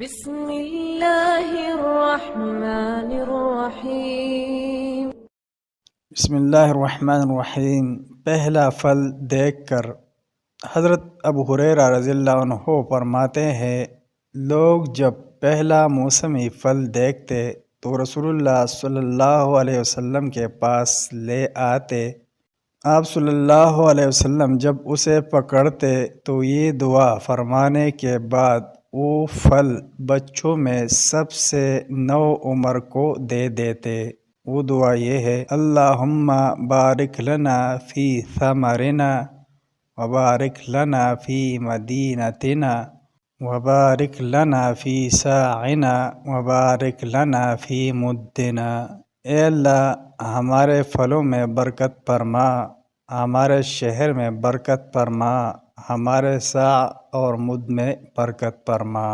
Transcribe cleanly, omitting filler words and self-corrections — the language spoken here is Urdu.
بسم اللہ الرحمن الرحیم۔ بسم اللہ الرحمن الرحیم۔ پہلا پھل دیکھ کر حضرت ابو ہریرہ رضی اللہ عنہ فرماتے ہیں، لوگ جب پہلا موسمی پھل دیکھتے تو رسول اللہ صلی اللہ علیہ وسلم کے پاس لے آتے۔ آپ صلی اللہ علیہ وسلم جب اسے پکڑتے تو یہ دعا فرمانے کے بعد وہ پھل بچوں میں سب سے نو عمر کو دے دیتے۔ وہ دعا یہ ہے، اللہم بارک لنا فی ثمرنا وبارک لنا فی مدینتنا وبارک لنا فی ساعنا وبارک لنا فی مدنا۔ اے اللہ ہمارے پھلوں میں برکت فرما، ہمارے شہر میں برکت فرما، ہمارے ساع اور مد میں برکت فرما۔